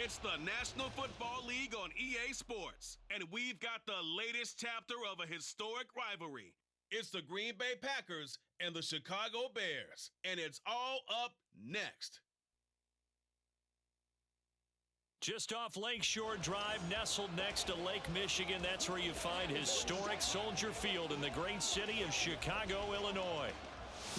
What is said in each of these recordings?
It's the National Football League on EA Sports, and we've got the latest chapter of a historic rivalry. It's the Green Bay Packers and the Chicago Bears, and it's all up next. Just off Lakeshore Drive, nestled next to Lake Michigan, that's where you find historic Soldier Field in the great city of Chicago, Illinois.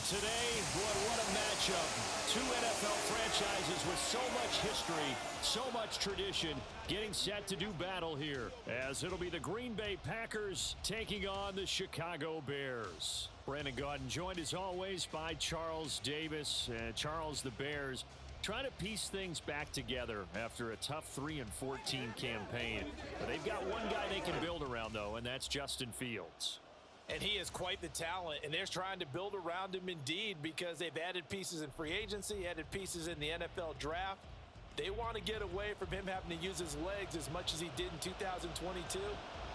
Today, what a matchup. Two NFL franchises with so much history, so much tradition, getting set to do battle here, as it'll be the Green Bay Packers taking on the Chicago Bears. Brandon Gaudin joined as always by Charles Davis. Charles, the Bears trying to piece things back together after a tough 3-14 campaign. But they've got one guy they can build around, though, and that's Justin Fields. And he is quite the talent, and they're trying to build around him indeed because they've added pieces in free agency, added pieces in the NFL draft. They want to get away from him having to use his legs as much as he did in 2022.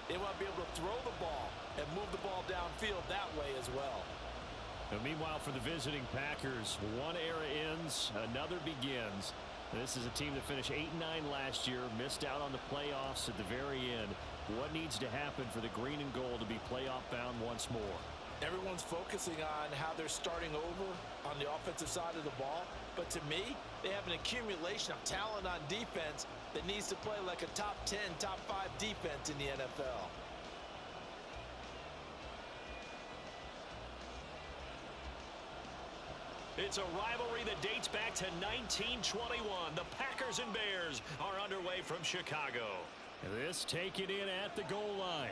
They want to be able to throw the ball and move the ball downfield that way as well. Now, meanwhile, for the visiting Packers, one era ends, another begins. This is a team that finished 8-9 last year, missed out on the playoffs at the very end. What needs to happen for the green and gold to be playoff bound once more? Everyone's focusing on how they're starting over on the offensive side of the ball. But to me, they have an accumulation of talent on defense that needs to play like a top 10, top 5 defense in the NFL. It's a rivalry that dates back to 1921. The Packers and Bears are underway from Chicago. This taken in at the goal line.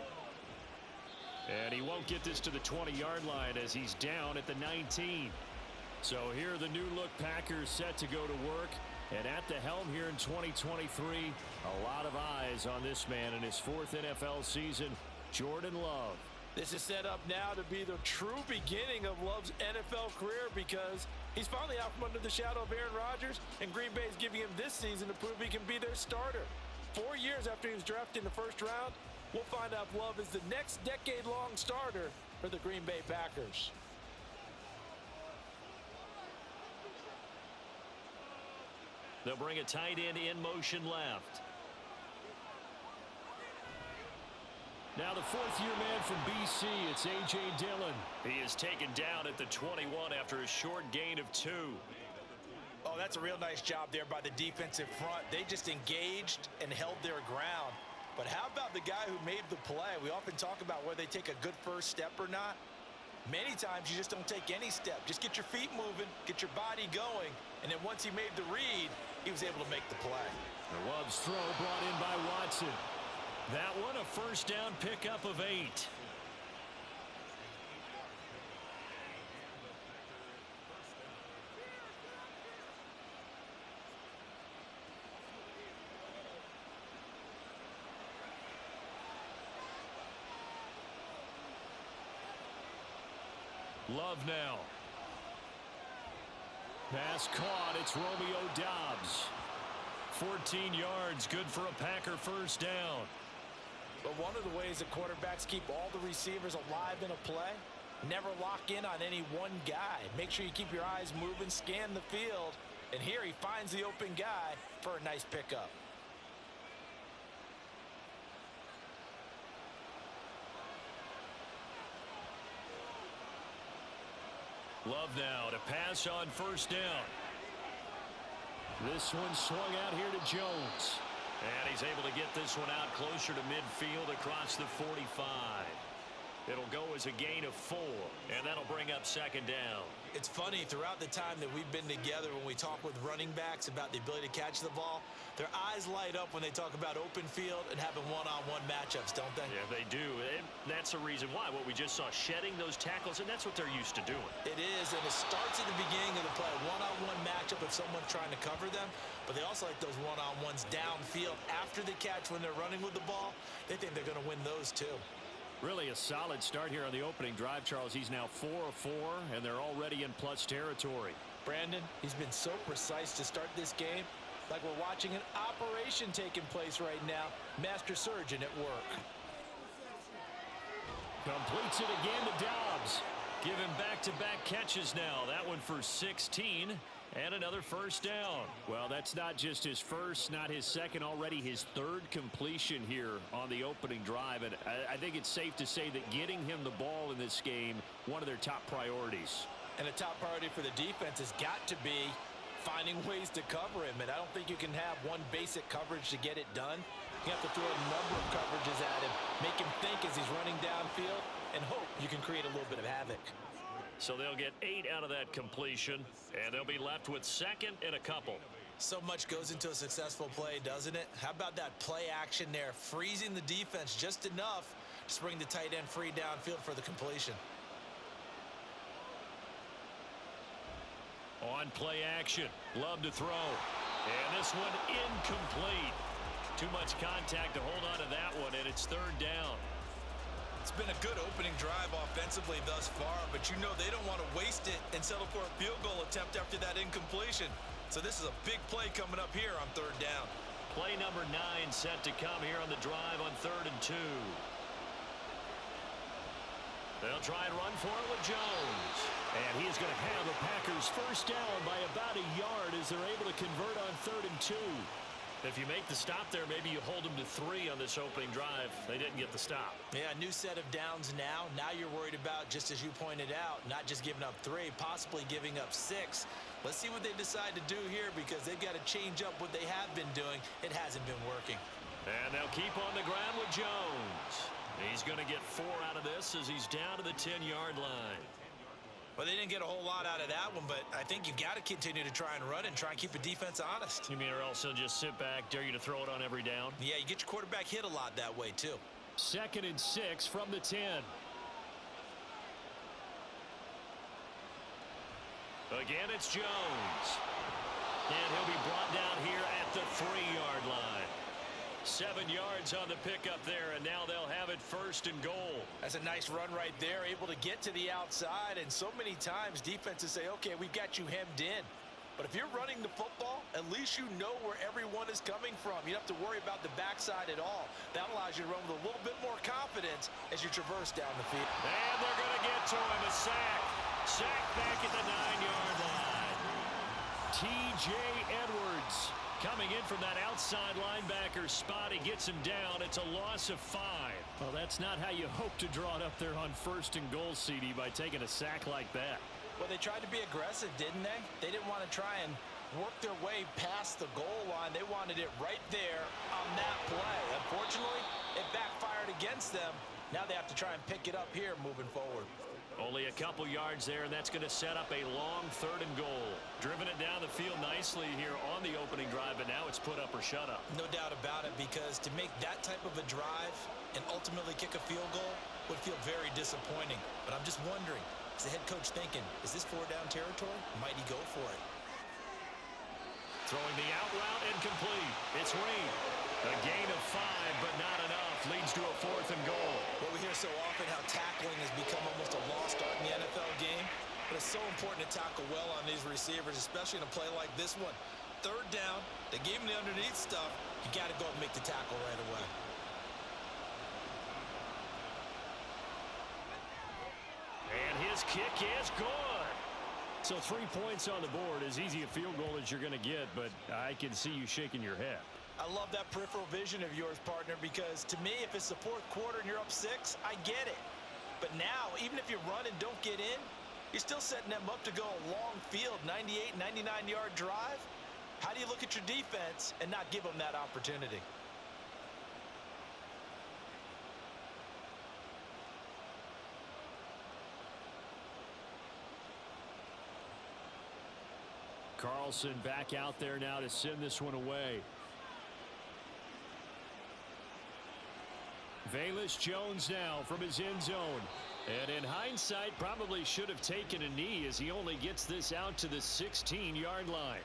And he won't get this to the 20-yard line as he's down at the 19. So here are the new look Packers set to go to work. And at the helm here in 2023, a lot of eyes on this man in his 4th NFL season, Jordan Love. This is set up now to be the true beginning of Love's NFL career because he's finally out from under the shadow of Aaron Rodgers, and Green Bay is giving him this season to prove he can be their starter. 4 years after he was drafted in the first round, we'll find out if Love is the next decade-long starter for the Green Bay Packers. They'll bring a tight end in motion left. Now the 4th-year man from BC, it's A.J. Dillon. He is taken down at the 21 after a short gain of 2. Oh, that's a real nice job there by the defensive front. They just engaged and held their ground. But how about the guy who made the play? We often talk about whether they take a good first step or not. Many times you just don't take any step. Just get your feet moving, get your body going, and then once he made the read, he was able to make the play. The Love's throw brought in by Watson. That one a first down pickup of 8. Love now. Pass caught. It's Romeo Doubs. 14 yards, good for a Packer first down. But one of the ways that quarterbacks keep all the receivers alive in a play, never lock in on any one guy. Make sure you keep your eyes moving, scan the field, and here he finds the open guy for a nice pickup. Love now to pass on first down. This one swung out here to Jones. And he's able to get this one out closer to midfield across the 45. It'll go as a gain of 4, and that'll bring up second down. It's funny, throughout the time that we've been together, when we talk with running backs about the ability to catch the ball, their eyes light up when they talk about open field and having one-on-one matchups, don't they? Yeah, they do. And that's the reason why. What we just saw, shedding those tackles, and that's what they're used to doing. It is, and it starts at the beginning of the play. One-on-one matchup if someone's trying to cover them, but they also like those one-on-ones downfield after the catch when they're running with the ball. They think they're going to win those too. Really a solid start here on the opening drive, Charles. He's now 4 of 4, and they're already in plus territory. Brandon, he's been so precise to start this game, like we're watching an operation taking place right now. Master surgeon at work. Completes it again to Doubs. Give him back-to-back catches now. That one for 16 and another first down. Well, that's not just his first, not his second, already his third completion here on the opening drive. And I think it's safe to say that getting him the ball in this game, one of their top priorities. And a top priority for the defense has got to be finding ways to cover him. And I don't think you can have one basic coverage to get it done. You have to throw a number of coverages at him, make him think as he's running downfield, and hope you can create a little bit of havoc. So they'll get 8 out of that completion, and they'll be left with second and a couple. So much goes into a successful play, doesn't it? How about that play action there, freezing the defense just enough to bring the tight end free downfield for the completion. On play action, love to throw. And this one incomplete. Too much contact to hold on to that one, and it's third down. It's been a good opening drive offensively thus far, but you know they don't want to waste it and settle for a field goal attempt after that incompletion. So this is a big play coming up here on third down. Play number 9 set to come here on the drive on 3rd and 2. They'll try and run for it with Jones. And he's going to have the Packers first down by about a yard as they're able to convert on 3rd and 2. If you make the stop there, maybe you hold them to 3 on this opening drive. They didn't get the stop. Yeah, new set of downs now. Now you're worried about, just as you pointed out, not just giving up 3, possibly giving up 6. Let's see what they decide to do here because they've got to change up what they have been doing. It hasn't been working. And they'll keep on the ground with Jones. He's going to get 4 out of this as he's down to the 10-yard line. Well, they didn't get a whole lot out of that one, but I think you've got to continue to try and run and try and keep the defense honest. You mean or else they'll just sit back, dare you to throw it on every down? Yeah, you get your quarterback hit a lot that way, too. 2nd and 6 from the 10. Again, it's Jones. And he'll be brought down here at the 3-yard line. 7 yards on the pickup there, and now they'll have it 1st and goal. That's a nice run right there, able to get to the outside, and so many times defenses say, okay, we've got you hemmed in. But if you're running the football, at least you know where everyone is coming from. You don't have to worry about the backside at all. That allows you to run with a little bit more confidence as you traverse down the field. And they're going to get to him, a sack. Sack back at the 9-yard line. T.J. Edwards coming in from that outside linebacker spot. He gets him down. It's a loss of 5. Well, that's not how you hope to draw it up there on 1st and goal, CD, by taking a sack like that. Well, they tried to be aggressive, didn't they? They didn't want to try and work their way past the goal line. They wanted it right there on that play. Unfortunately, it backfired against them. Now they have to try and pick it up here moving forward. Only a couple yards there, and that's going to set up a long 3rd and goal. Driven it down the field nicely here on the opening drive, but now it's put up or shut up. No doubt about it, because to make that type of a drive and ultimately kick a field goal would feel very disappointing. But I'm just wondering, is the head coach thinking, is this 4-down territory? Might he go for it? Throwing the out route incomplete. It's Reed. A gain of 5, but not enough. Leads to a 4th and goal. Well, we hear so often how tackling has become almost a lost art in the NFL game. But it's so important to tackle well on these receivers, especially in a play like this one. 3rd down, they gave him the underneath stuff. You got to go and make the tackle right away. And his kick is good. So 3 points on the board, as easy a field goal as you're going to get, but I can see you shaking your head. I love that peripheral vision of yours, partner, because to me, if it's the 4th quarter and you're up 6, I get it. But now, even if you run and don't get in, you're still setting them up to go a long field, 98, 99-yard drive. How do you look at your defense and not give them that opportunity? Carlson back out there now to send this one away. Velus Jones now from his end zone. And in hindsight, probably should have taken a knee as he only gets this out to the 16-yard line.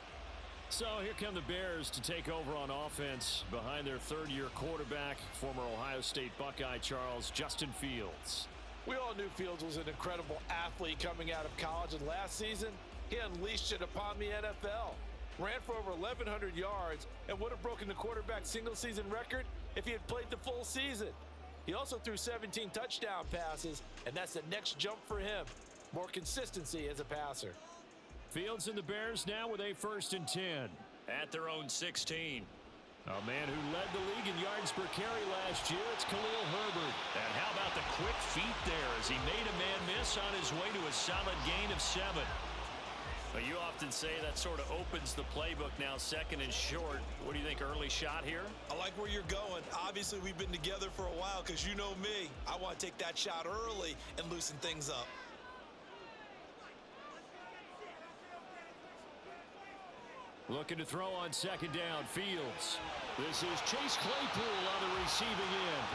So here come the Bears to take over on offense behind their 3rd-year quarterback, former Ohio State Buckeye Justin Fields. We all knew Fields was an incredible athlete coming out of college, and last season, he unleashed it upon the NFL. Ran for over 1,100 yards and would have broken the quarterback single-season record if he had played the full season. He also threw 17 touchdown passes, and that's the next jump for him. more consistency as a passer. Fields and the Bears now with a 1st and 10 at their own 16. A man who led the league in yards per carry last year, it's Khalil Herbert. And how about the quick feet there as he made a man miss on his way to a solid gain of 7. But you often say that sort of opens the playbook now, 2nd and short. What do you think, early shot here? I like where you're going. Obviously, we've been together for a while because you know me. I want to take that shot early and loosen things up. Looking to throw on 2nd down, Fields. This is Chase Claypool on the receiving end.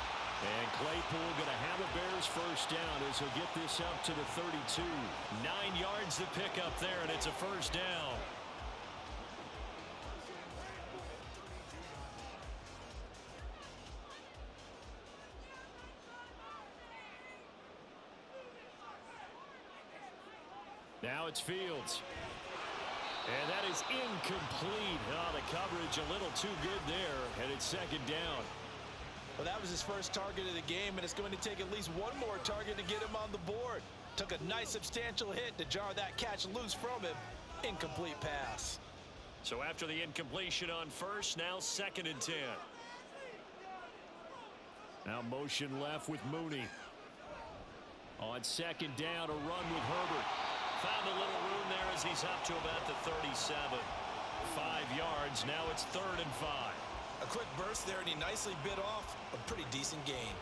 And Claypool going to have a Bears 1st down as he'll get this up to the 32. 9 yards to pick up there, and it's a 1st down. Now it's Fields. And that is incomplete. Oh, the coverage a little too good there, and it's 2nd down. Well, that was his first target of the game, and it's going to take at least one more target to get him on the board. Took a nice substantial hit to jar that catch loose from him. Incomplete pass. So after the incompletion on 1st, now 2nd and 10. Now motion left with Mooney. On 2nd down, a run with Herbert. Found a little room there as he's up to about the 37. 5 yards. Now it's 3rd and 5. A quick burst there, and he nicely bit off a pretty decent gain.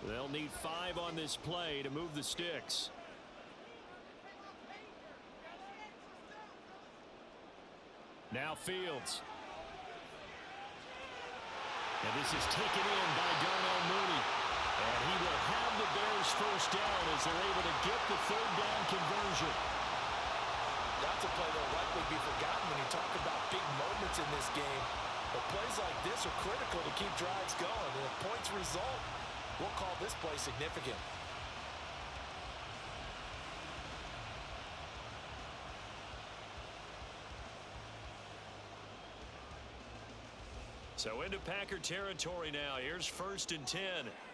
They'll need 5 on this play to move the sticks. Now Fields. And this is taken in by Darnell Mooney. And he will have the Bears 1st down as they're able to get the 3rd down conversion. That's a play that'll likely be forgotten when you talk about big moments in this game. But plays like this are critical to keep drives going. And if points result, we'll call this play significant. So into Packer territory now. Here's 1st and 10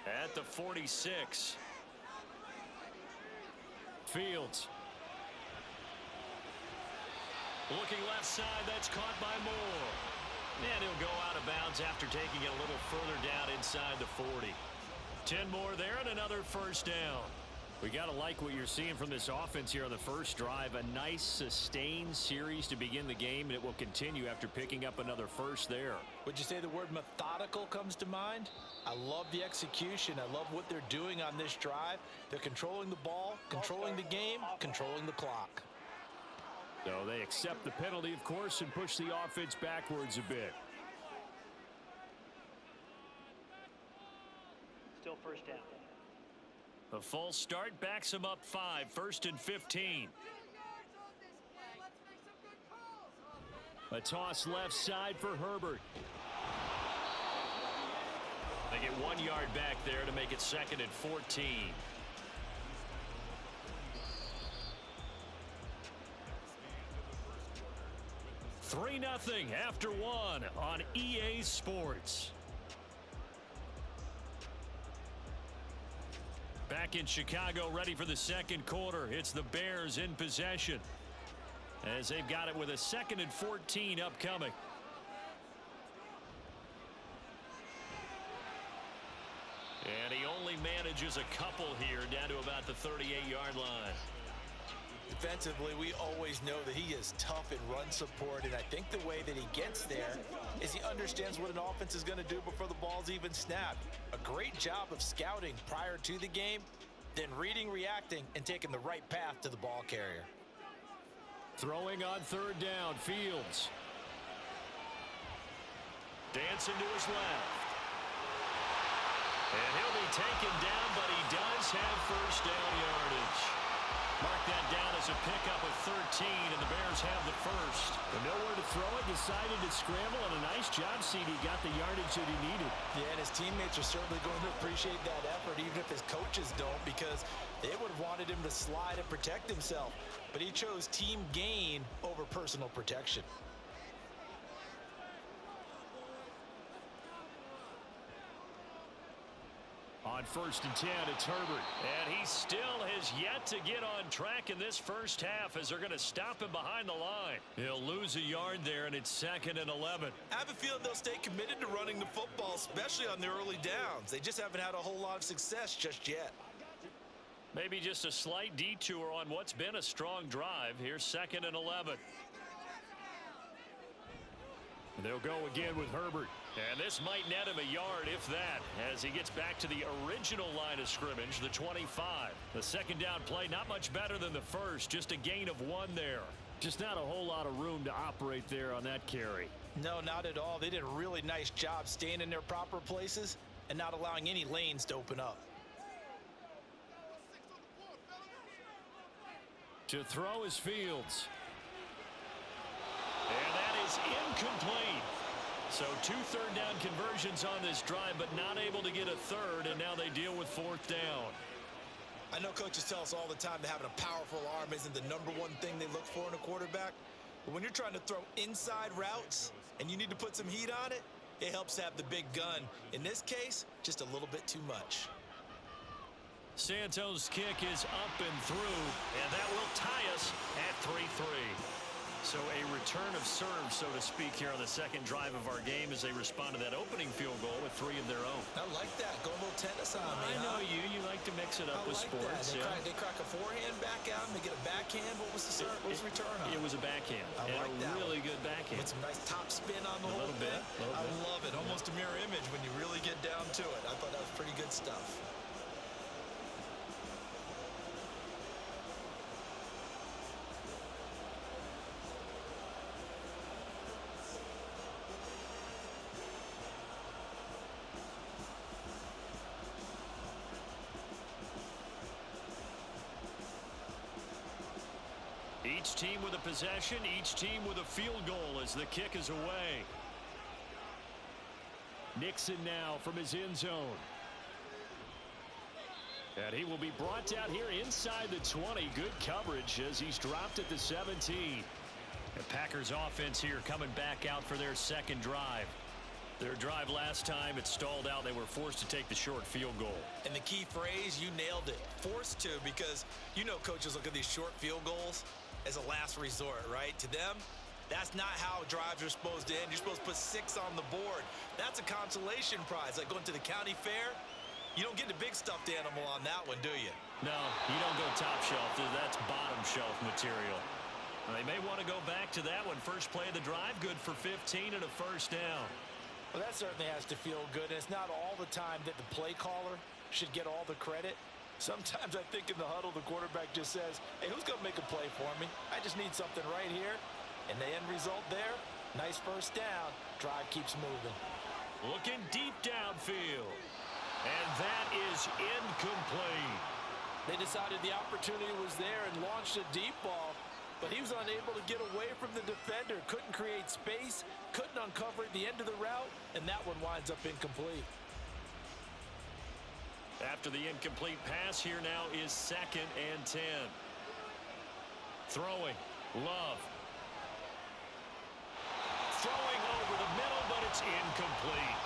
at the 46. Fields. Looking left side, that's caught by Moore. And he'll go out of bounds after taking it a little further down inside the 40. 10 more there and another 1st down. We got to like what you're seeing from this offense here on the first drive. A nice sustained series to begin the game, and it will continue after picking up another 1st there. Would you say the word methodical comes to mind? I love the execution. I love what they're doing on this drive. They're controlling the ball, controlling the game, controlling the clock. So they accept the penalty, of course, and push the offense backwards a bit. Still 1st down. A false start backs him up 5, 1st and 15. A toss left side for Herbert. They get 1 yard back there to make it 2nd and 14. Three 0 after 1 on EA Sports. Back in Chicago, ready for the 2nd quarter. It's the Bears in possession as they've got it with a 2nd and 14 upcoming. And he only manages a couple here down to about the 38-yard line. Defensively, we always know that he is tough in run support, and I think the way that he gets there is he understands what an offense is going to do before the ball's even snapped. A great job of scouting prior to the game, then reading, reacting, and taking the right path to the ball carrier. Throwing on 3rd down, Fields. Dancing to his left. And he'll be taken down, but he does have 1st down yardage. Mark that down as a pickup of 13, and the Bears have the 1st. But nowhere to throw it, decided to scramble, and a nice job, CD. Got the yardage that he needed. Yeah, and his teammates are certainly going to appreciate that effort, even if his coaches don't, because they would have wanted him to slide and protect himself. But he chose team gain over personal protection. On 1st and 10, it's Herbert. And he still has yet to get on track in this first half as they're going to stop him behind the line. He'll lose a yard there, and it's 2nd and 11. I have a feeling they'll stay committed to running the football, especially on the early downs. They just haven't had a whole lot of success just yet. Maybe just a slight detour on what's been a strong drive. Here's 2nd and 11. They'll go again with Herbert. And this might net him a yard, if that, as he gets back to the original line of scrimmage, the 25. The second down play, not much better than the first, just a gain of 1 there. Just not a whole lot of room to operate there on that carry. No, not at all. They did a really nice job staying in their proper places and not allowing any lanes to open up. To throw is Fields. And that is incomplete. So 2 third-down conversions on this drive, but not able to get a third, and now they deal with 4th down. I know coaches tell us all the time that having a powerful arm isn't the #1 thing they look for in a quarterback. But when you're trying to throw inside routes and you need to put some heat on it, it helps to have the big gun. In this case, just a little bit too much. Santos' kick is up and through, and that will tie us at 3-3. So a return of serve, so to speak, here on the second drive of our game as they respond to that opening field goal with 3 of their own. I like that. Go a little tennis on me. I know you. You like to mix it up with sports. They crack a forehand back out and they get a backhand. What was the return on? It was a backhand. I like that. Really good backhand. With some nice top spin on the whole thing. I love it. Almost a mirror image when you really get down to it. I thought that was pretty good stuff. Each team with a possession, each team with a field goal as the kick is away. Nixon now from his end zone. And he will be brought down here inside the 20. Good coverage as he's dropped at the 17. The Packers offense here coming back out for their second drive. Their drive last time, it stalled out. They were forced to take the short field goal. And the key phrase, you nailed it. Forced to, because you know coaches look at these short field goals as a last resort, right? To them, that's not how drives are supposed to end. You're supposed to put 6 on the board. That's a consolation prize. Like going to the county fair, you don't get the big stuffed animal on that one, do you? No, you don't go top shelf. That's bottom shelf material. They may want to go back to that one. First play of the drive, good for 15 and a first down. Well, that certainly has to feel good. And it's not all the time that the play caller should get all the credit. Sometimes I think in the huddle, the quarterback just says, hey, who's going to make a play for me? I just need something right here. And the end result there, nice first down. Drive keeps moving. Looking deep downfield. And that is incomplete. They decided the opportunity was there and launched a deep ball, but he was unable to get away from the defender. Couldn't create space, couldn't uncover at the end of the route, and that one winds up incomplete. After the incomplete pass, here now is 2nd and 10. Throwing, Love. Throwing over the middle, but it's incomplete.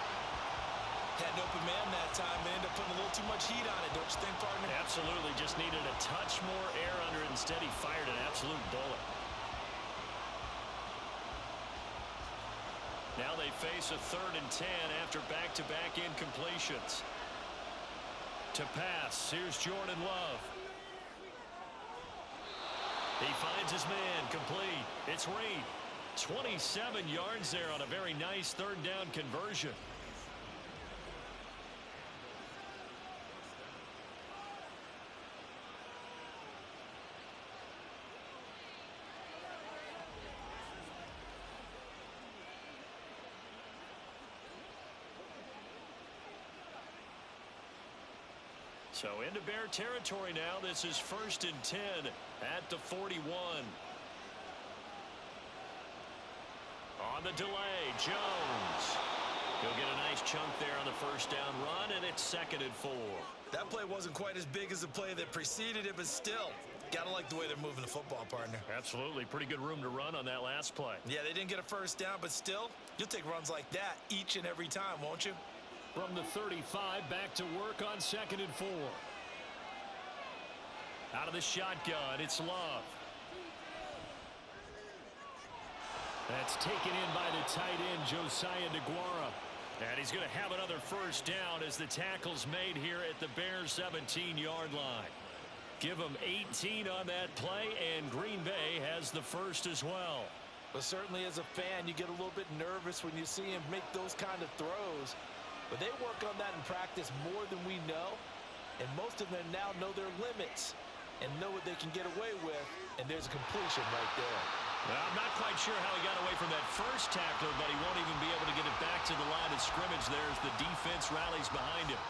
Had an open man that time. They ended up putting a little too much heat on it, don't you think, partner? Absolutely. Just needed a touch more air under it. Instead, he fired an absolute bullet. Now they face a 3rd and 10 after back-to-back incompletions. To pass, here's Jordan Love. He finds his man, complete. It's Reed. 27 yards there on a very nice 3rd down conversion. So into Bear territory now. This is 1st and 10 at the 41. On the delay, Jones. He'll get a nice chunk there on the first down run, and it's 2nd and 4. That play wasn't quite as big as the play that preceded it, but still, gotta like the way they're moving the football, partner. Absolutely. Pretty good room to run on that last play. Yeah, they didn't get a first down, but still, you'll take runs like that each and every time, won't you? From the 35, back to work on 2nd and 4. Out of the shotgun, it's Love. That's taken in by the tight end, Josiah DeGuara. And he's going to have another first down as the tackle's made here at the Bears' 17-yard line. Give them 18 on that play, and Green Bay has the first as well. Well, certainly as a fan, you get a little bit nervous when you see him make those kind of throws. But they work on that in practice more than we know. And most of them now know their limits and know what they can get away with. And there's a completion right there. Well, I'm not quite sure how he got away from that first tackler, but he won't even be able to get it back to the line of scrimmage there as the defense rallies behind him.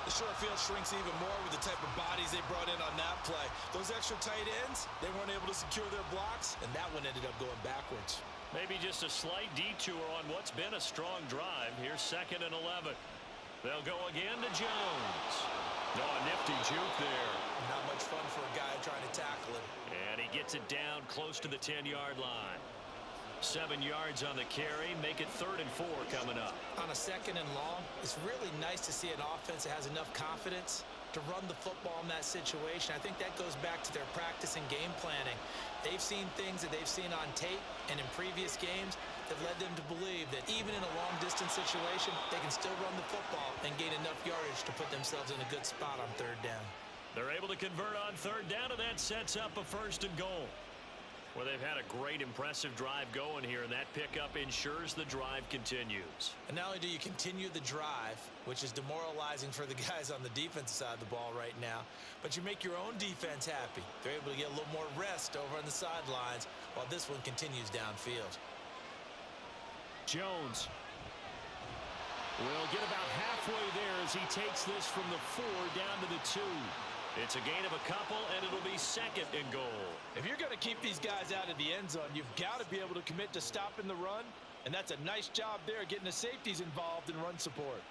The short field shrinks even more with the type of bodies they brought in on that play. Those extra tight ends, they weren't able to secure their blocks, and that one ended up going backwards. Maybe just a slight detour on what's been a strong drive. Here's 2nd and 11. They'll go again to Jones. Oh, a nifty juke there. Not much fun for a guy trying to tackle him. And he gets it down close to the 10-yard line. 7 yards on the carry. Make it 3rd and 4 coming up. On a 2nd and long, it's really nice to see an offense that has enough confidence to run the football in that situation. I think that goes back to their practice and game planning. They've seen things that they've seen on tape and in previous games that led them to believe that even in a long-distance situation, they can still run the football and gain enough yardage to put themselves in a good spot on 3rd down. They're able to convert on 3rd down, and that sets up a 1st and goal. Well, they've had a great, impressive drive going here, and that pickup ensures the drive continues. And not only do you continue the drive, which is demoralizing for the guys on the defensive side of the ball right now, but you make your own defense happy. They're able to get a little more rest over on the sidelines while this one continues downfield. Jones will get about halfway there as he takes this from the 4 down to the 2. It's a gain of a couple, and it'll be 2nd and goal. If you're going to keep these guys out of the end zone, you've got to be able to commit to stopping the run, and that's a nice job there getting the safeties involved in run support.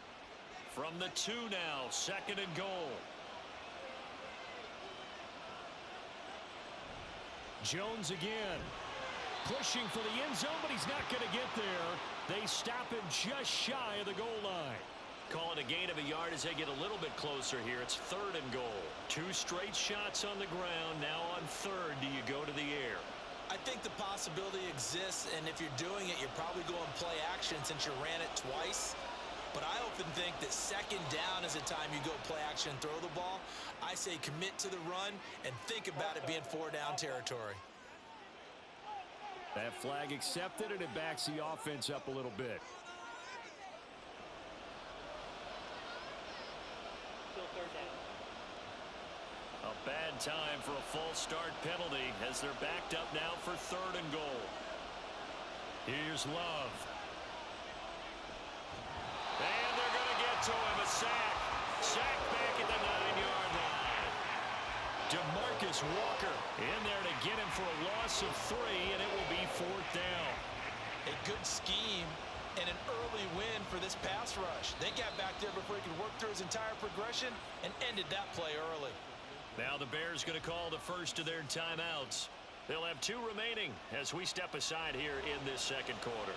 From the 2 now, 2nd and goal. Jones again. Pushing for the end zone, but he's not going to get there. They stop him just shy of the goal line. Call it a gain of a yard as they get a little bit closer here. It's 3rd and goal. 2 straight shots on the ground. Now on 3rd, do you go to the air? I think the possibility exists, and if you're doing it, you're probably going play action since you ran it twice. But I often think that 2nd down is the time you go play action and throw the ball. I say commit to the run and think about it being 4-down territory. That flag accepted, and it backs the offense up a little bit. A bad time for a false start penalty as they're backed up now for 3rd and goal. Here's Love. And they're going to get to him. A sack. Sack back at the 9-yard line. DeMarcus Walker in there to get him for a loss of 3, and it will be 4th down. A good scheme and an early win for this pass rush. They got back there before he could work through his entire progression and ended that play early. Now the Bears going to call the first of their timeouts. They'll have 2 remaining as we step aside here in this 2nd quarter.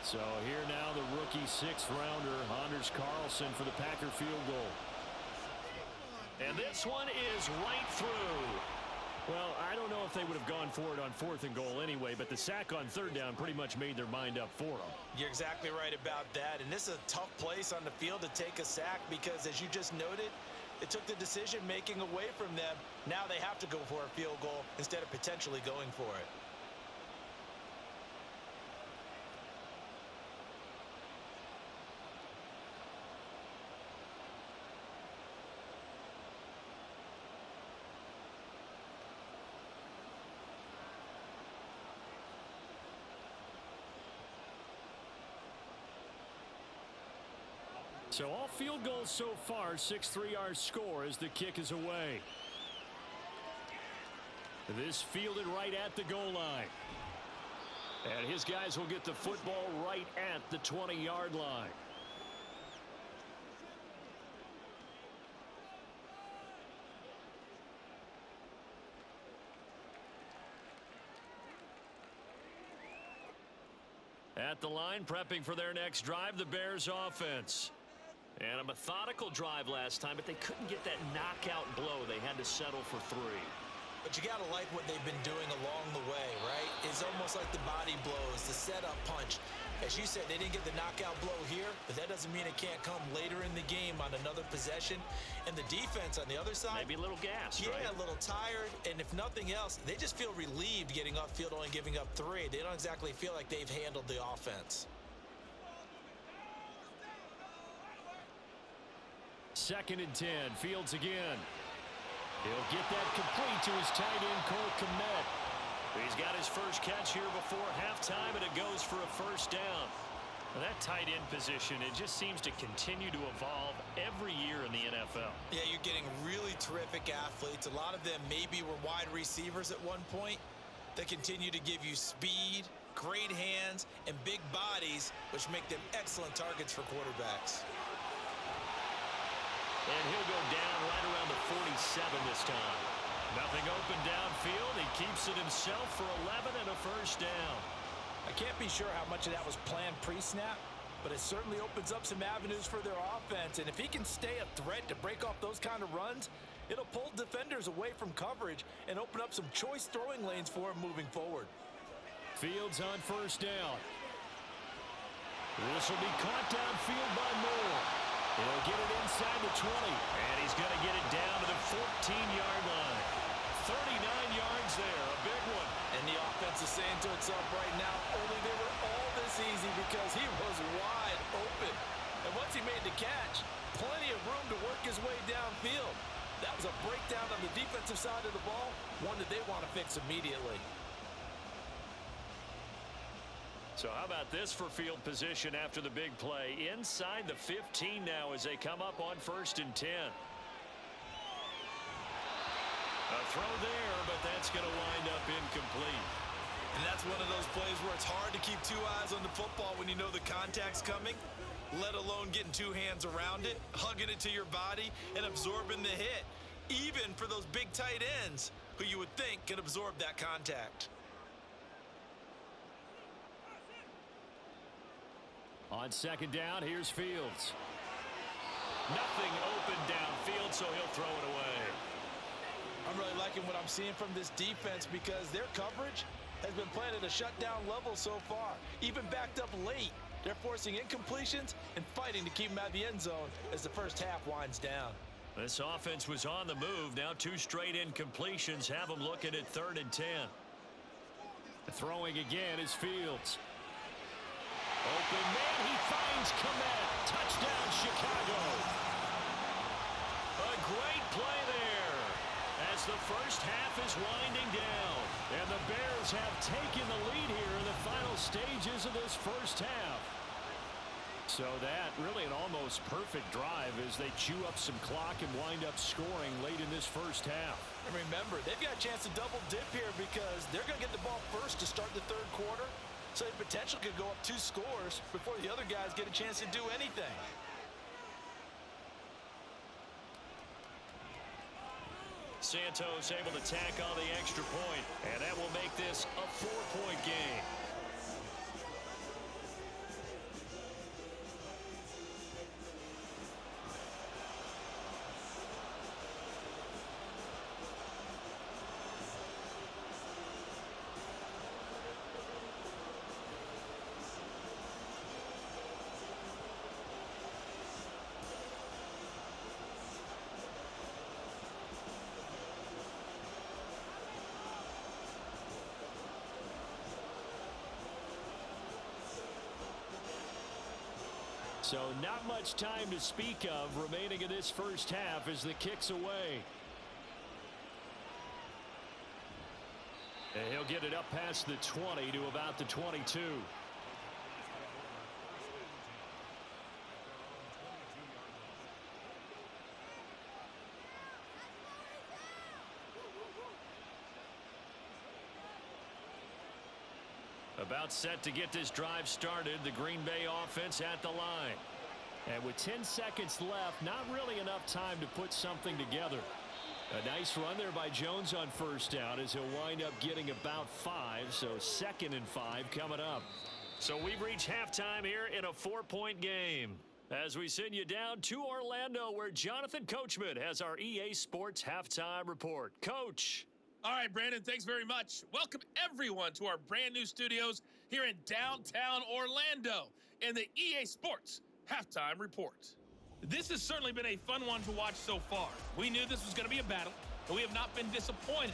So here now the rookie 6th-rounder, Anders Carlson, for the Packer field goal. And this one is right through. Well, I don't know if they would have gone for it on 4th and goal anyway, but the sack on 3rd down pretty much made their mind up for them. You're exactly right about that, and this is a tough place on the field to take a sack because, as you just noted, it took the decision-making away from them. Now they have to go for a field goal instead of potentially going for it. So all field goals so far, 6-3 our score as the kick is away. This fielded right at the goal line. And his guys will get the football right at the 20-yard line. At the line, prepping for their next drive, the Bears offense. And a methodical drive last time, but they couldn't get that knockout blow. They had to settle for 3. But you got to like what they've been doing along the way, right? It's almost like the body blows, the setup punch. As you said, they didn't get the knockout blow here, but that doesn't mean it can't come later in the game on another possession. And the defense on the other side, maybe a little gassed, yeah, right? A little tired. And if nothing else, they just feel relieved getting off field, only giving up 3. They don't exactly feel like they've handled the offense. 2nd and 10, Fields again. He'll get that complete to his tight end, Cole Kmet. He's got his first catch here before halftime, and it goes for a first down. Well, that tight end position, it just seems to continue to evolve every year in the NFL. Yeah, you're getting really terrific athletes. A lot of them maybe were wide receivers at one point. They continue to give you speed, great hands, and big bodies, which make them excellent targets for quarterbacks. And he'll go down right around the 47 this time. Nothing open downfield. He keeps it himself for 11 and a first down. I can't be sure how much of that was planned pre-snap, but it certainly opens up some avenues for their offense. And if he can stay a threat to break off those kind of runs, it'll pull defenders away from coverage and open up some choice throwing lanes for him moving forward. Fields on first down. This will be caught downfield by Moore. He'll get it inside the 20, and he's going to get it down to the 14-yard line. 39 yards there, a big one. And the offense is saying to itself right now, only they were all this easy because he was wide open. And once he made the catch, plenty of room to work his way downfield. That was a breakdown on the defensive side of the ball, one that they want to fix immediately. So how about this for field position after the big play? Inside the 15 now as they come up on 1st and 10. A throw there, but that's going to wind up incomplete. And that's one of those plays where it's hard to keep 2 eyes on the football when you know the contact's coming, let alone getting 2 hands around it, hugging it to your body, and absorbing the hit, even for those big tight ends who you would think could absorb that contact. On 2nd down, here's Fields. Nothing open downfield, so he'll throw it away. I'm really liking what I'm seeing from this defense because their coverage has been playing at a shutdown level so far. Even backed up late, they're forcing incompletions and fighting to keep them out of the end zone as the first half winds down. This offense was on the move. Now 2 straight incompletions have them looking at 3rd and 10. Throwing again is Fields. Open man, he finds Kmet. Touchdown, Chicago. A great play there as the first half is winding down. And the Bears have taken the lead here in the final stages of this first half. So that really an almost perfect drive as they chew up some clock and wind up scoring late in this first half. And remember, they've got a chance to double dip here because they're going to get the ball first to start the 3rd quarter. So the potential could go up 2 scores before the other guys get a chance to do anything. Santos able to tack on the extra point, and that will make this a 4-point game. So not much time to speak of remaining in this first half as the kick's away. And he'll get it up past the 20 to about the 22. About set to get this drive started, the Green Bay offense at the line. And with 10 seconds left, not really enough time to put something together. A nice run there by Jones on first down as he'll wind up getting about 5, so 2nd and 5 coming up. So we've reached halftime here in a 4-point game. As we send you down to Orlando, where Jonathan Coachman has our EA Sports Halftime Report. Coach. All right, Brandon, thanks very much. Welcome, everyone, to our brand new studios here in downtown Orlando in the EA Sports Halftime Report. This has certainly been a fun one to watch so far. We knew this was going to be a battle, but we have not been disappointed.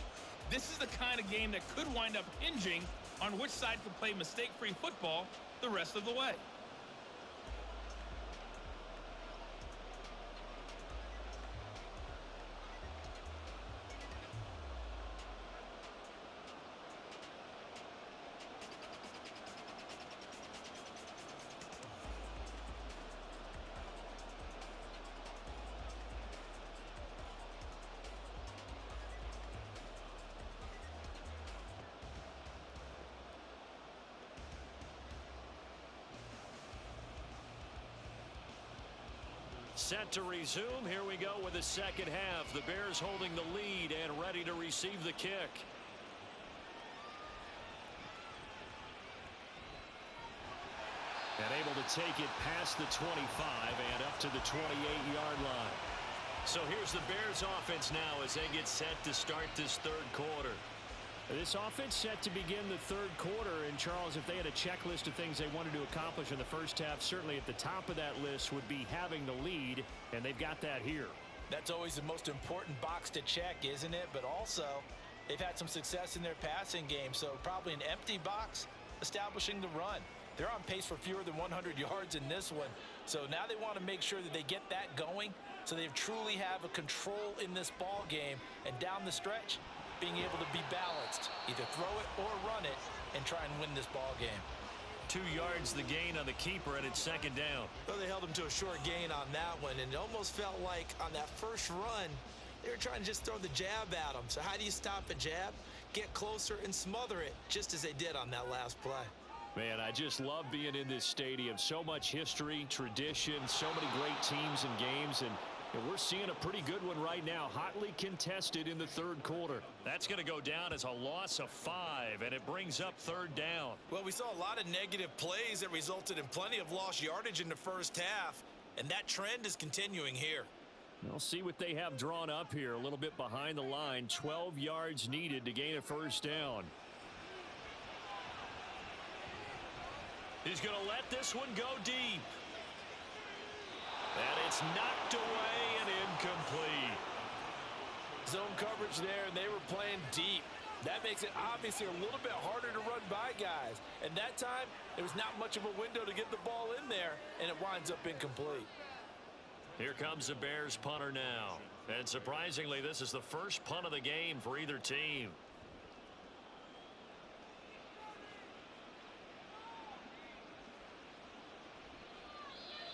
This is the kind of game that could wind up hinging on which side can play mistake-free football the rest of the way. Set to resume. Here we go with the second half. The Bears holding the lead and ready to receive the kick. And able to take it past the 25 and up to the 28-yard line. So here's the Bears offense now as they get set to start this third quarter. This offense set to begin the third quarter, and Charles, if they had a checklist of things they wanted to accomplish in the first half, certainly at the top of that list would be having the lead, and they've got that here. That's always the most important box to check, isn't it? But also, they've had some success in their passing game, so probably an empty box establishing the run. They're on pace for fewer than 100 yards in this one, so now they want to make sure that they get that going so they truly have a control in this ball game, and down the stretch, being able to be balanced, either throw it or run it, and try and win this ball game. 2 yards the gain on the keeper, and it's second down. Well, they held him to a short gain on that one, and it almost felt like on that first run, they were trying to just throw the jab at him. So how do you stop a jab? Get closer and smother it, just as they did on that last play. Man, I just love being in this stadium. So much history, tradition, so many great teams and games, and we're seeing a pretty good one right now, hotly contested in the third quarter. That's going to go down as a loss of 5, and it brings up third down. Well, we saw a lot of negative plays that resulted in plenty of lost yardage in the first half, and that trend is continuing here. We'll see what they have drawn up here, a little bit behind the line. 12 yards needed to gain a first down. He's going to let this one go deep. And it's knocked away and incomplete. Zone coverage there, and they were playing deep. That makes it obviously a little bit harder to run by guys. And that time, there was not much of a window to get the ball in there, and it winds up incomplete. Here comes the Bears punter now. And surprisingly, this is the first punt of the game for either team.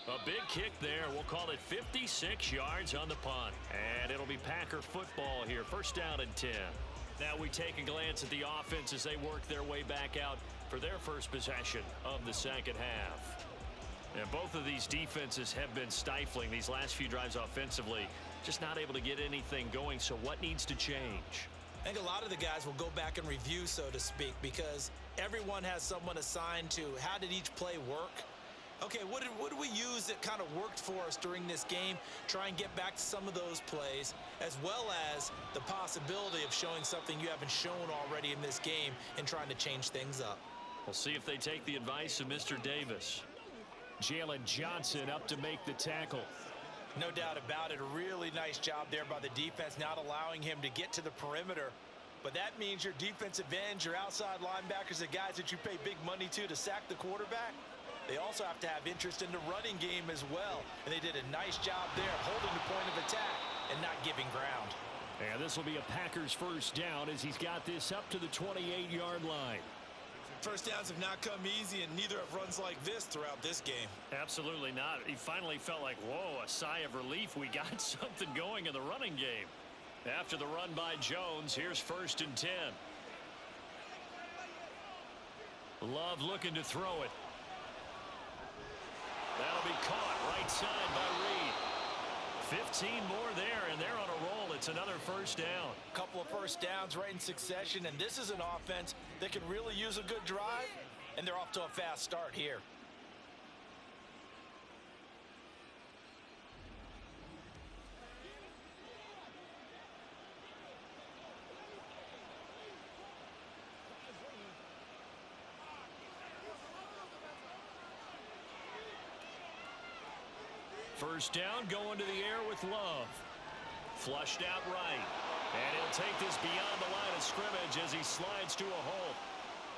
A big kick there. We'll call it 56 yards on the punt. And it'll be Packer football here. First down and 10. Now we take a glance at the offense as they work their way back out for their first possession of the second half. And both of these defenses have been stifling these last few drives offensively. Just not able to get anything going. So what needs to change? I think a lot of the guys will go back and review, so to speak, because everyone has someone assigned to how did each play work. Okay, what did we use that kind of worked for us during this game? Try and get back to some of those plays, as well as the possibility of showing something you haven't shown already in this game and trying to change things up. We'll see if they take the advice of Mr. Davis. Jalen Johnson up to make the tackle. No doubt about it. A really nice job there by the defense, not allowing him to get to the perimeter. But that means your defensive ends, your outside linebackers, the guys that you pay big money to sack the quarterback, they also have to have interest in the running game as well. And they did a nice job there, holding the point of attack and not giving ground. And this will be a Packers first down as he's got this up to the 28-yard line. First downs have not come easy, and neither have runs like this throughout this game. Absolutely not. He finally felt like, whoa, a sigh of relief. We got something going in the running game. After the run by Jones, here's first and 10. Love looking to throw it. That'll be caught right side by Reed. 15 more there, and they're on a roll. It's another first down. Couple of first downs right in succession, and this is an offense that can really use a good drive and they're off to a fast start here. First down, going to the air with Love. Flushed out right. And he'll take this beyond the line of scrimmage as he slides to a halt.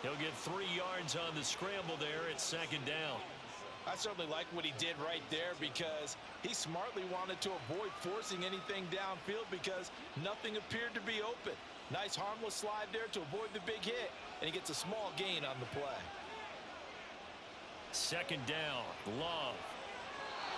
He'll get 3 yards on the scramble there at second down. I certainly like what he did right there because he smartly wanted to avoid forcing anything downfield because nothing appeared to be open. Nice harmless slide there to avoid the big hit, and he gets a small gain on the play. Second down, Love.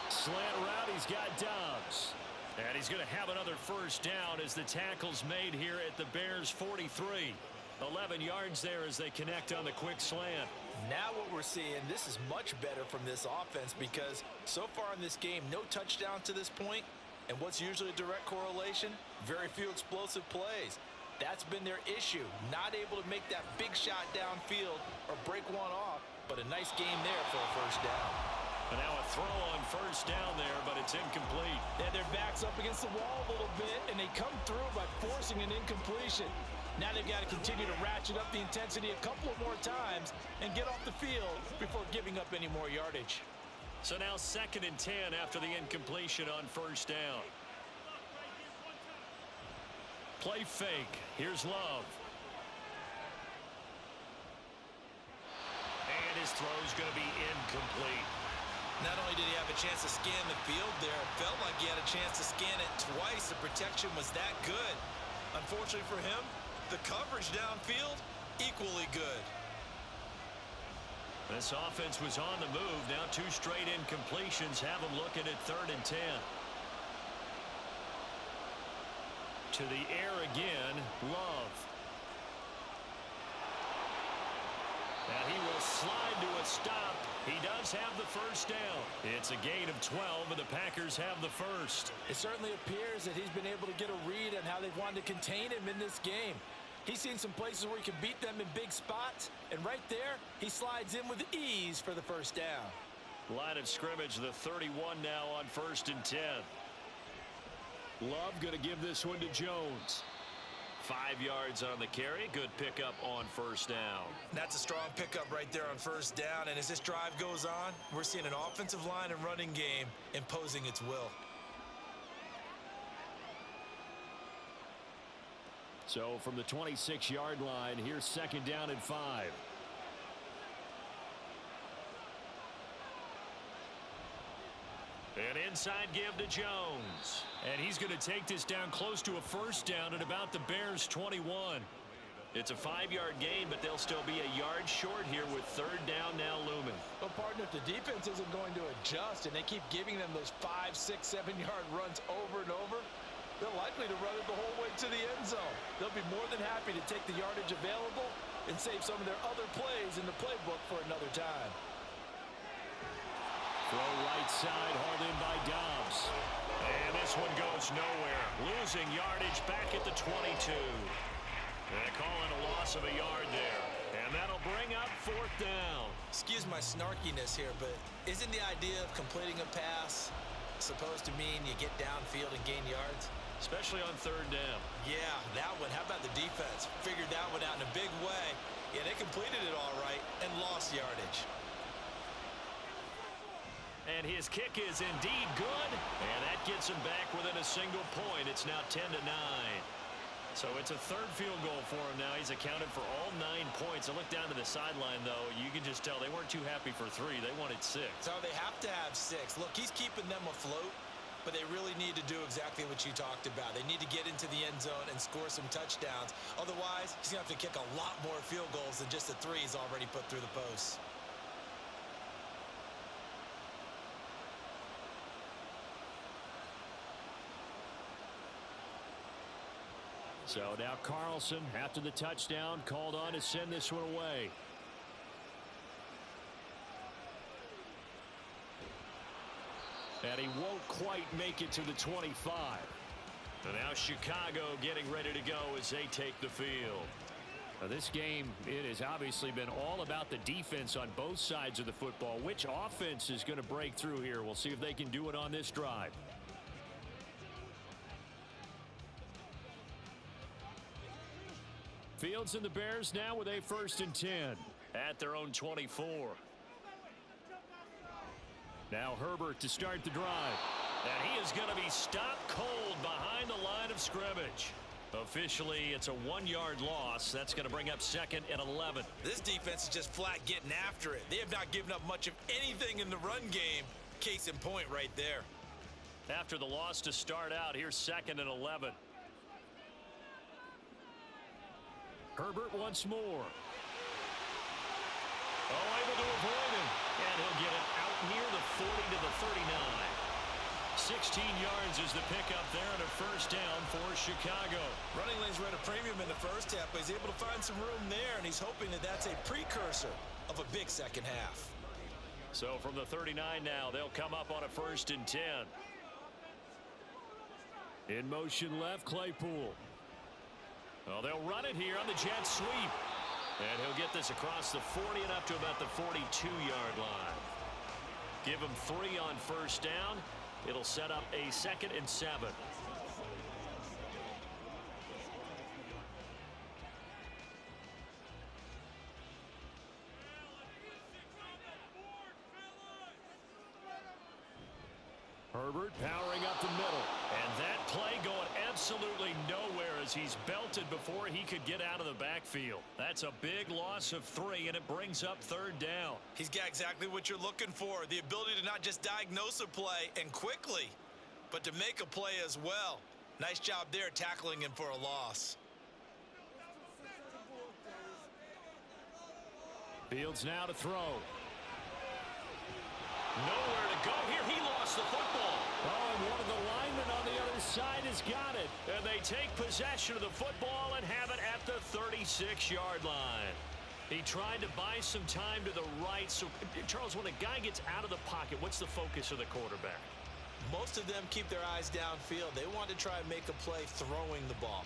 Slant route, he's got Dobbs. And he's going to have another first down as the tackle's made here at the Bears' 43. 11 yards there as they connect on the quick slant. Now what we're seeing, this is much better from this offense because so far in this game, no touchdown to this point. And what's usually a direct correlation? Very few explosive plays. That's been their issue. Not able to make that big shot downfield or break one off, but a nice game there for a first down. And now a throw on first down there, but it's incomplete. And their back's up against the wall a little bit, and they come through by forcing an incompletion. Now they've got to continue to ratchet up the intensity a couple of more times and get off the field before giving up any more yardage. So now 2nd and 10 after the incompletion on first down. Play fake. Here's Love. And his throw's going to be incomplete. Not only did he have a chance to scan the field there, it felt like he had a chance to scan it twice. The protection was that good. Unfortunately for him, the coverage downfield, equally good. This offense was on the move. Now 2 straight incompletions have them looking at 3rd and 10. To the air again, Love. Now he will slide to a stop. He does have the first down. It's a gain of 12, and the Packers have the first. It certainly appears that he's been able to get a read on how they've wanted to contain him in this game. He's seen some places where he can beat them in big spots, and right there, he slides in with ease for the first down. Line of scrimmage, the 31 now on 1st and 10. Love going to give this one to Jones. 5 yards on the carry. Good pickup on first down. That's a strong pickup right there on first down. And as this drive goes on, we're seeing an offensive line and running game imposing its will. So from the 26-yard line, here's 2nd down and 5. An inside give to Jones. And he's going to take this down close to a first down at about the Bears' 21. It's a 5-yard gain, but they'll still be a yard short here with 3rd down now looming. Well, partner, if the defense isn't going to adjust and they keep giving them those 5, 6, 7-yard runs over and over, they're likely to run it the whole way to the end zone. They'll be more than happy to take the yardage available and save some of their other plays in the playbook for another time. Throw right side, hauled in by Dobbs. And this one goes nowhere. Losing yardage back at the 22. And calling a loss of a yard there. And that'll bring up 4th down. Excuse my snarkiness here, but isn't the idea of completing a pass supposed to mean you get downfield and gain yards? Especially on 3rd down. Yeah, that one. How about the defense? Figured that one out in a big way. Yeah, they completed it all right and lost yardage. And his kick is indeed good. And that gets him back within a single point. It's now 10-9. So it's a 3rd field goal for him now. He's accounted for all 9 points. I look down to the sideline, though. You can just tell they weren't too happy for 3. They wanted 6. So they have to have 6. Look, he's keeping them afloat, but they really need to do exactly what you talked about. They need to get into the end zone and score some touchdowns. Otherwise, he's going to have to kick a lot more field goals than just the 3 he's already put through the posts. So now Carlson, after the touchdown, called on to send this one away. And he won't quite make it to the 25. And now Chicago getting ready to go as they take the field. Now, this game, it has obviously been all about the defense on both sides of the football. Which offense is going to break through here? We'll see if they can do it on this drive. Fields and the Bears now with a 1st and 10 at their own 24. Now Herbert to start the drive. And he is going to be stopped cold behind the line of scrimmage. Officially, it's a 1-yard loss. That's going to bring up 2nd and 11. This defense is just flat getting after it. They have not given up much of anything in the run game. Case in point right there. After the loss to start out, here's 2nd and 11. Herbert once more. Oh, able to avoid him. And he'll get it out near the 40 to the 39. 16 yards is the pickup there and a 1st down for Chicago. Running lanes were at a premium in the first half, but he's able to find some room there, and he's hoping that that's a precursor of a big second half. So from the 39 now, they'll come up on a 1st and 10. In motion left, Claypool. Well, they'll run it here on the jet sweep. And he'll get this across the 40 and up to about the 42-yard line. Give him 3 on 1st down. It'll set up a 2nd and 7. Herbert powering up the middle. And that play going absolutely nowhere as he's belted before he could get out of the backfield. That's a big loss of 3, and it brings up 3rd down. He's got exactly what you're looking for, the ability to not just diagnose a play and quickly, but to make a play as well. Nice job there tackling him for a loss. Fields now to throw. Nowhere to go here. He lost the football. Oh, and one of the linemen on the other side has got it. And they take possession of the football and have it at the 36-yard line. He tried to buy some time to the right. So, Charles, when a guy gets out of the pocket, what's the focus of the quarterback? Most of them keep their eyes downfield. They want to try and make a play throwing the ball.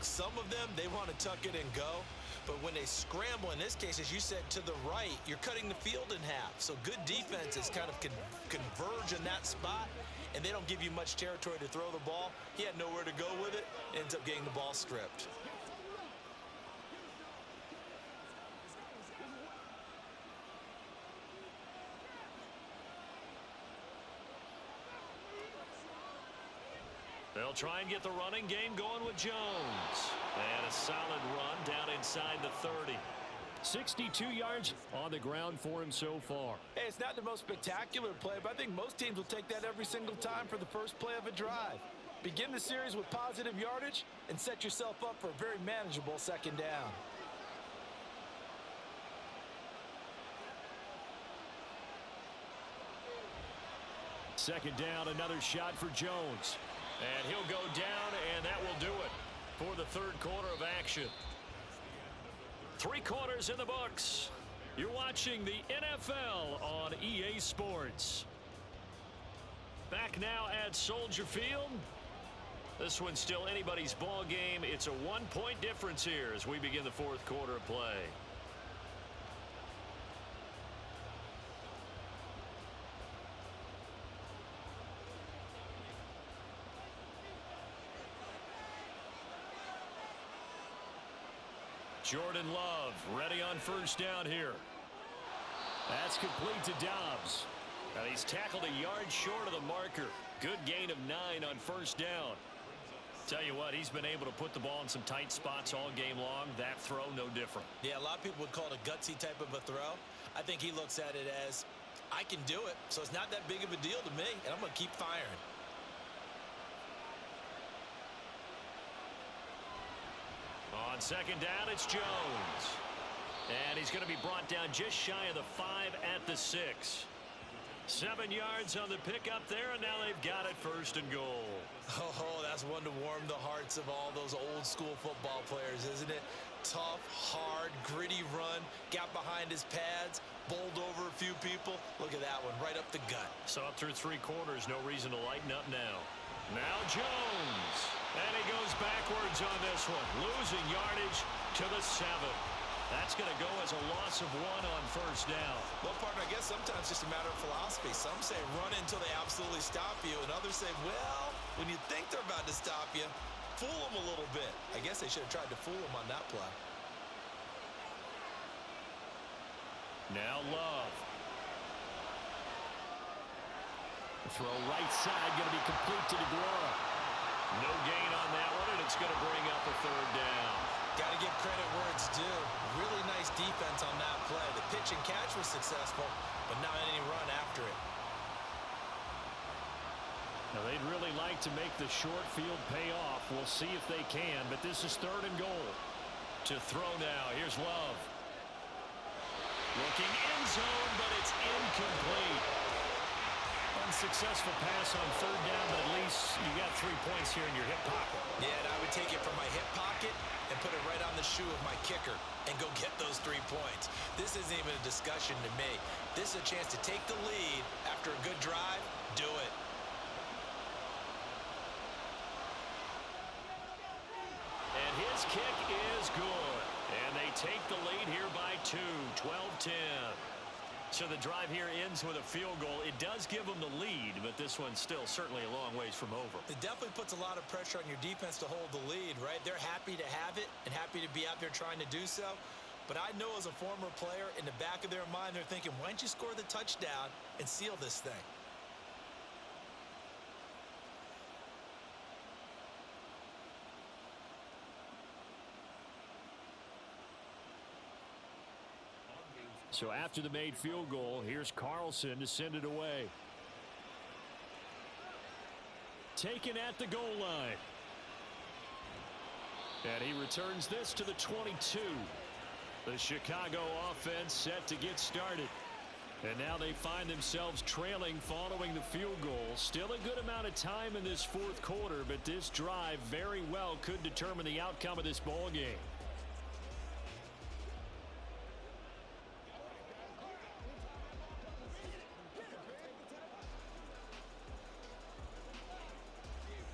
Some of them, they want to tuck it and go. But when they scramble, in this case, as you said, to the right, you're cutting the field in half. So good defenses kind of converge in that spot, and they don't give you much territory to throw the ball. He had nowhere to go with it, ends up getting the ball stripped. They'll try and get the running game going with Jones. And a solid run down inside the 30. 62 yards on the ground for him so far. Hey, it's not the most spectacular play, but I think most teams will take that every single time for the first play of a drive. Begin the series with positive yardage and set yourself up for a very manageable 2nd down. Second down, another shot for Jones. And he'll go down, and that will do it for the 3rd quarter of action. 3 quarters in the books. You're watching the NFL on EA Sports. Back now at Soldier Field. This one's still anybody's ball game. It's a 1-point difference here as we begin the 4th quarter of play. Jordan Love ready on 1st down here. That's complete to Dobbs. And he's tackled a yard short of the marker. Good gain of 9 on 1st down. Tell you what, he's been able to put the ball in some tight spots all game long. That throw, no different. Yeah, a lot of people would call it a gutsy type of a throw. I think he looks at it as, I can do it, so it's not that big of a deal to me, and I'm going to keep firing. On 2nd down, it's Jones. And he's going to be brought down just shy of the 5 at the 6. 7 yards on the pickup there, and now they've got it 1st and goal. Oh, that's one to warm the hearts of all those old school football players, isn't it? Tough, hard, gritty run, got behind his pads, bowled over a few people. Look at that one, right up the gut. So up through 3 quarters, no reason to lighten up now. Now Jones. And he goes backwards on this one. Losing yardage to the 7. That's going to go as a loss of 1 on first down. Well, partner, I guess sometimes it's just a matter of philosophy. Some say run until they absolutely stop you, and others say, well, when you think they're about to stop you, fool them a little bit. I guess they should have tried to fool them on that play. Now Love. The throw right side going to be complete to DeGuara. No gain on that one, and it's going to bring up a third down. Got to give credit where it's due. Really nice defense on that play. The pitch and catch was successful, but not any run after it. Now they'd really like to make the short field pay off. We'll see if they can, but this is 3rd and goal. To throw now, here's Love. Looking end zone, but it's incomplete. Unsuccessful pass on 3rd down, but at least you got 3 points here in your hip pocket. Yeah, and I would take it from my hip pocket and put it right on the shoe of my kicker and go get those 3 points. This isn't even a discussion to me. This is a chance to take the lead after a good drive. Do it. And his kick is good. And they take the lead here by 2, 12-10. So the drive here ends with a field goal. It does give them the lead, but this one's still certainly a long ways from over. It definitely puts a lot of pressure on your defense to hold the lead, right? They're happy to have it and happy to be out there trying to do so. But I know as a former player, in the back of their mind, they're thinking, why don't you score the touchdown and seal this thing? So after the made field goal, here's Carlson to send it away. Taken at the goal line. And he returns this to the 22. The Chicago offense set to get started. And now they find themselves trailing following the field goal. Still a good amount of time in this 4th quarter, but this drive very well could determine the outcome of this ball game.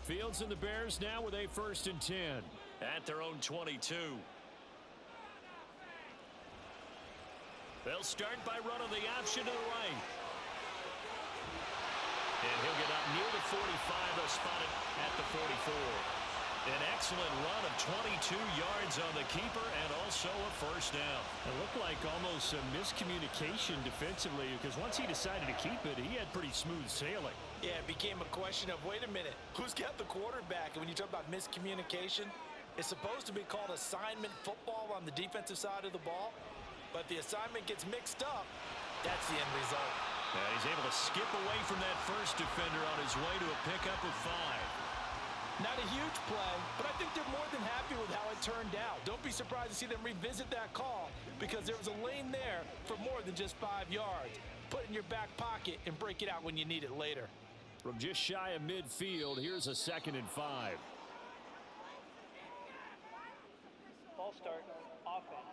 Fields and the Bears now with a 1st and 10. At their own 22. They'll start by running the option to the right. And he'll get up near the 45. They'll spot it at the 44. An excellent run of 22 yards on the keeper and also a 1st down. It looked like almost a miscommunication defensively because once he decided to keep it, he had pretty smooth sailing. Yeah, it became a question of, wait a minute, who's got the quarterback? And when you talk about miscommunication, it's supposed to be called assignment football on the defensive side of the ball. But the assignment gets mixed up. That's the end result. And he's able to skip away from that first defender on his way to a pickup of 5. Not a huge play, but I think they're more than happy with how it turned out. Don't be surprised to see them revisit that call because there was a lane there for more than just 5 yards. Put it in your back pocket and break it out when you need it later. From just shy of midfield, here's a 2nd and 5. Ball start, offense.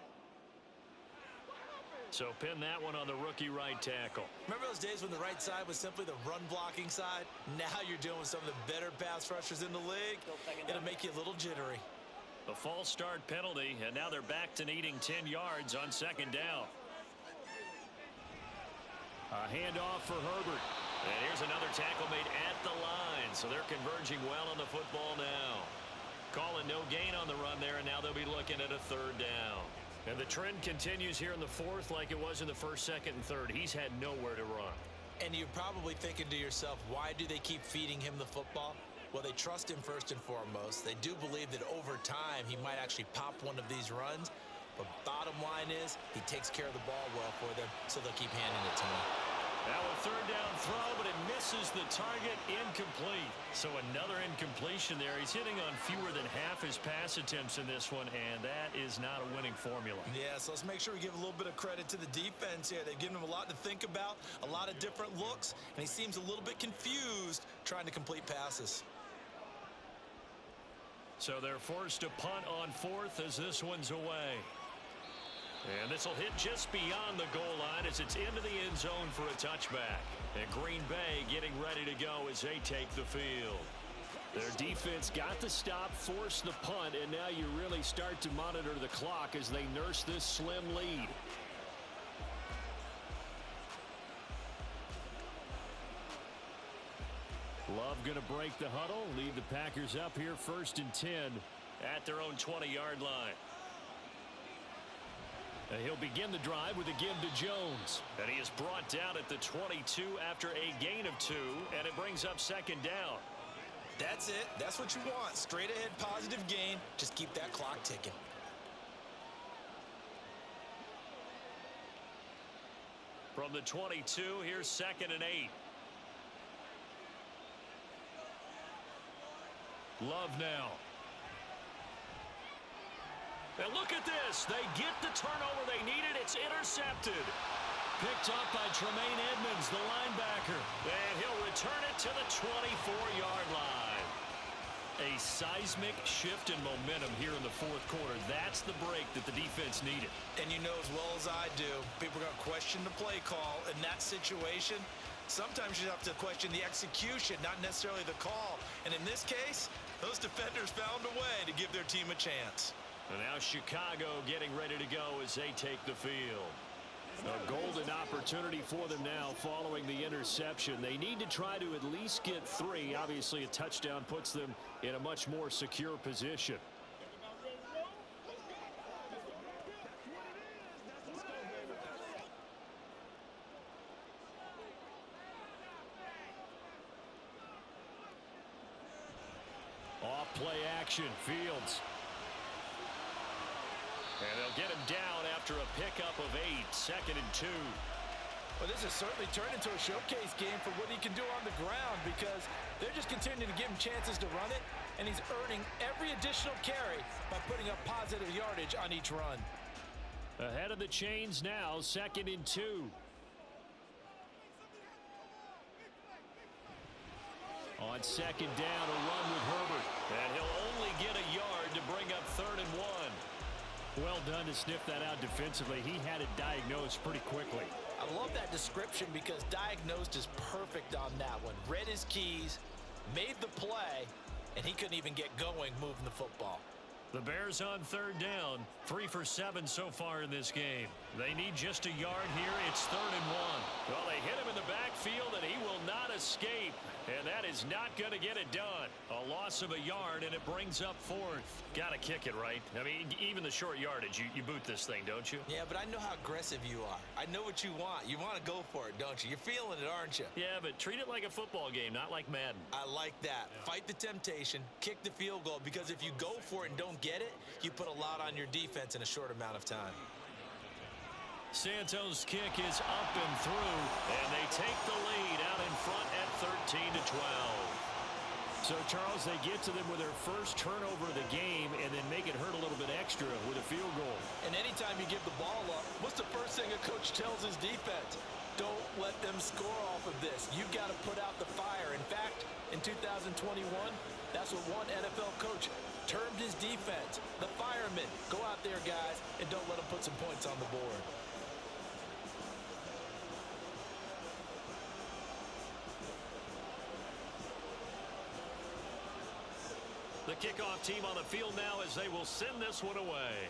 So pin that one on the rookie right tackle. Remember those days when the right side was simply the run-blocking side? Now you're dealing with some of the better pass rushers in the league. It'll make you a little jittery. A false start penalty, and now they're back to needing 10 yards on 2nd down. A handoff for Herbert. And here's another tackle made at the line, so they're converging well on the football now. Calling no gain on the run there, and now they'll be looking at a 3rd down. And the trend continues here in the 4th like it was in the 1st, 2nd, and 3rd. He's had nowhere to run. And you're probably thinking to yourself, why do they keep feeding him the football? Well, they trust him first and foremost. They do believe that over time he might actually pop one of these runs. But bottom line is he takes care of the ball well for them, so they'll keep handing it to him. Now a 3rd down throw, but it misses the target, incomplete. So another incompletion there. He's hitting on fewer than half his pass attempts in this one, and that is not a winning formula. Yeah, so let's make sure we give a little bit of credit to the defense here. They've given him a lot to think about, a lot of different looks, and he seems a little bit confused trying to complete passes. So they're forced to punt on 4th as this one's away. And this will hit just beyond the goal line as it's into the end zone for a touchback. And Green Bay getting ready to go as they take the field. Their defense got the stop, forced the punt, and now you really start to monitor the clock as they nurse this slim lead. Love going to break the huddle, lead the Packers up here 1st and 10 at their own 20-yard line. He'll begin the drive with a give to Jones. And he is brought down at the 22 after a gain of 2, and it brings up 2nd down. That's it. That's what you want. Straight ahead positive gain. Just keep that clock ticking. From the 22, here's 2nd and 8. Love now. And look at this. They get the turnover they needed. It's intercepted. Picked up by Tremaine Edmonds, the linebacker. And he'll return it to the 24-yard line. A seismic shift in momentum here in the 4th quarter. That's the break that the defense needed. And you know as well as I do, people are going to question the play call in that situation. Sometimes you have to question the execution, not necessarily the call. And in this case, those defenders found a way to give their team a chance. And now Chicago getting ready to go as they take the field. A golden opportunity for them now following the interception. They need to try to at least get 3. Obviously, a touchdown puts them in a much more secure position. Off play action, Fields. And they'll get him down after a pickup of 8, 2nd and 2. Well, this has certainly turned into a showcase game for what he can do on the ground because they're just continuing to give him chances to run it, and he's earning every additional carry by putting up positive yardage on each run. Ahead of the chains now, 2nd and 2. On 2nd down, a run with Herbert. And he'll only get a yard to bring up 3rd and 1. Well done to sniff that out defensively. He had it diagnosed pretty quickly. I love that description because diagnosed is perfect on that one. Read his keys, made the play, and he couldn't even get going moving the football. The Bears on 3rd down, 3 for 7 so far in this game. They need just a yard here. It's 3rd and 1. Well, they hit him in the backfield, and he will not escape. And that is not going to get it done. A loss of a yard, and it brings up 4th. Got to kick it, right? I mean, even the short yardage, you boot this thing, don't you? Yeah, but I know how aggressive you are. I know what you want. You want to go for it, don't you? You're feeling it, aren't you? Yeah, but treat it like a football game, not like Madden. I like that. Fight the temptation, kick the field goal, because if you go for it and don't get it, you put a lot on your defense in a short amount of time. Santos' kick is up and through, and they take the lead out in front at 13-12. So, Charles, they get to them with their first turnover of the game and then make it hurt a little bit extra with a field goal. And anytime you give the ball up, what's the first thing a coach tells his defense? Don't let them score off of this. You've got to put out the fire. In fact, in 2021, that's what one NFL coach termed his defense. The firemen. Go out there, guys, and don't let them put some points on the board. The kickoff team on the field now as they will send this one away.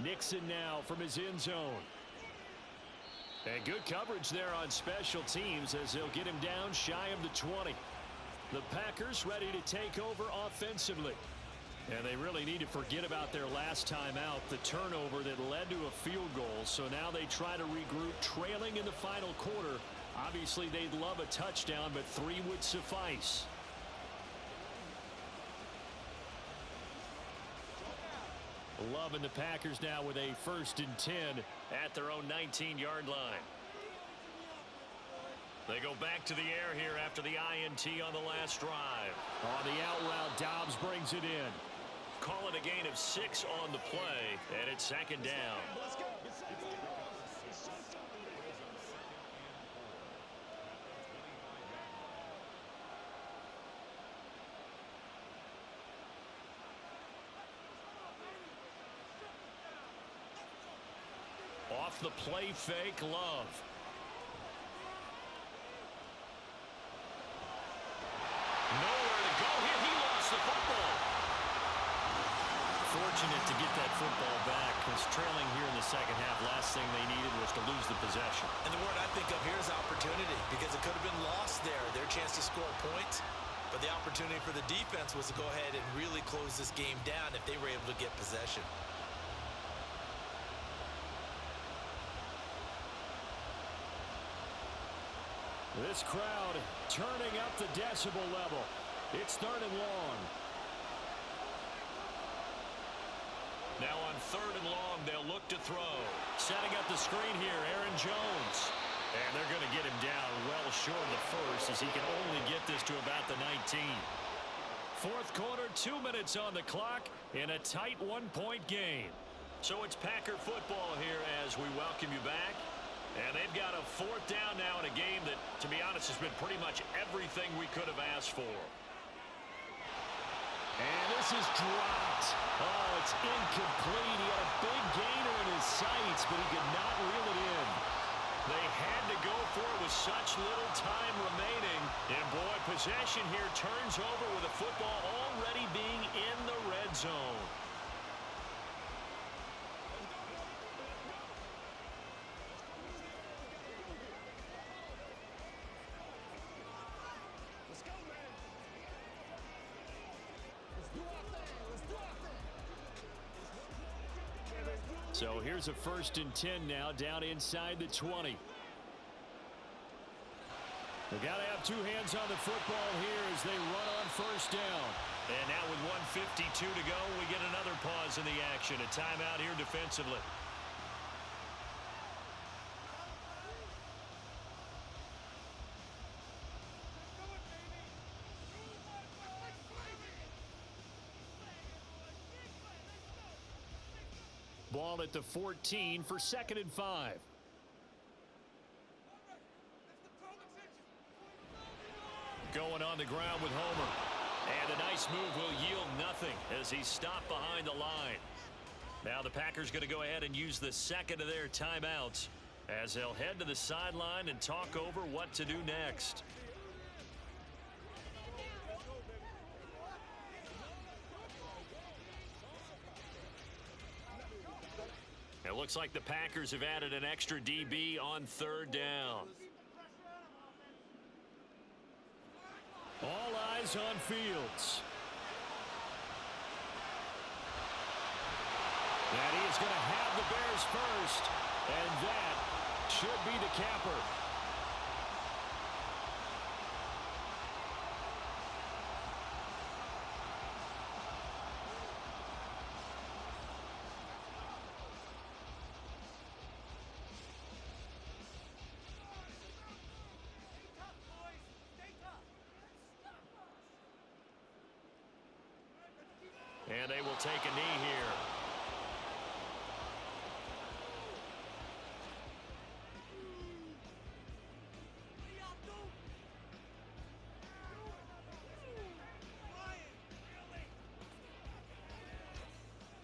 Nixon now from his end zone. And good coverage there on special teams as they'll get him down shy of the 20. The Packers ready to take over offensively. And they really need to forget about their last time out, the turnover that led to a field goal. So now they try to regroup, trailing in the final quarter. Obviously, they'd love a touchdown, but 3 would suffice. Love and the Packers now with a 1st and 10 at their own 19-yard line. They go back to the air here after the INT on the last drive. On the out route, Dobbs brings it in. Call it a gain of 6 on the play, and it's 2nd down. Off the play fake, Love. fortunate to get that football back, because trailing here in the second half, last thing they needed was to lose the possession. And the word I think of here is opportunity, because it could have been lost there, their chance to score points. But the opportunity for the defense was to go ahead and really close this game down if they were able to get possession. This crowd turning up the decibel level. It's 3rd and long. Now on 3rd and long, they'll look to throw. Setting up the screen here, Aaron Jones. And they're going to get him down well short of the first, as he can only get this to about the 19. Fourth quarter, 2 minutes on the clock in a tight 1-point game. So it's Packer football here as we welcome you back. And they've got a 4th down now in a game that, to be honest, has been pretty much everything we could have asked for. And this is dropped. Oh, it's incomplete. He had a big gainer in his sights, but he could not reel it in. They had to go for it with such little time remaining. And, boy, possession here turns over with the football already being in the red zone. So here's a 1st and 10 now, down inside the 20. They got to have 2 hands on the football here as they run on 1st down. And now with 1:52 to go, we get another pause in the action. A timeout here defensively. Ball at the 14 for 2nd and 5. Going on the ground with Homer. And a nice move will yield nothing as he's stopped behind the line. Now the Packers going to go ahead and use the 2nd of their timeouts as they'll head to the sideline and talk over what to do next. It looks like the Packers have added an extra DB on 3rd down. All eyes on Fields. And he is going to have the Bears first. And that should be the capper. And they will take a knee here.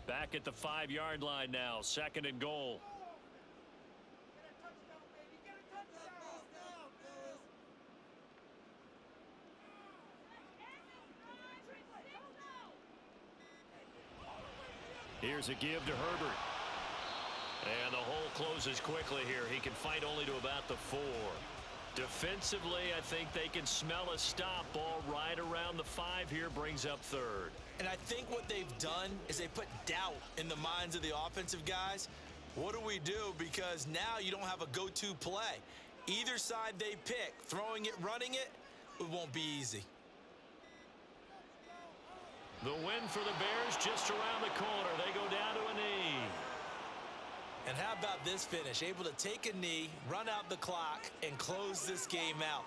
Back at the 5-yard line now, 2nd and goal. Here's a give to Herbert. And the hole closes quickly here. He can fight only to about the 4. Defensively, I think they can smell a stop. Ball right around the 5 here, brings up 3rd. And I think what they've done is they put doubt in the minds of the offensive guys. What do we do? Because now you don't have a go-to play. Either side they pick, throwing it, running it, it won't be easy. The win for the Bears just around the corner. They go down to a knee. And how about this finish? Able to take a knee, run out the clock, and close this game out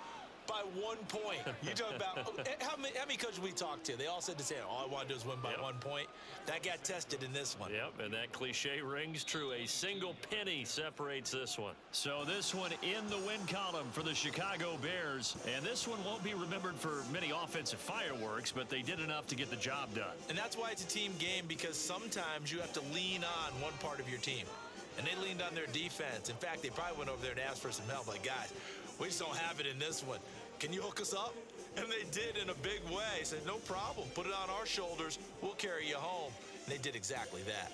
by 1 point. You talk about how many coaches we talked to? They all said the same. All I want to do is win by 1 point. That got tested in this one. Yep, and that cliche rings true. A single penny separates this one. So this one in the win column for the Chicago Bears. And this one won't be remembered for many offensive fireworks, but they did enough to get the job done. And that's why it's a team game, because sometimes you have to lean on one part of your team. And they leaned on their defense. In fact, they probably went over there and asked for some help. Like, guys, we just don't have it in this one. Can you hook us up? And they did in a big way. Said, no problem. Put it on our shoulders. We'll carry you home. They did exactly that.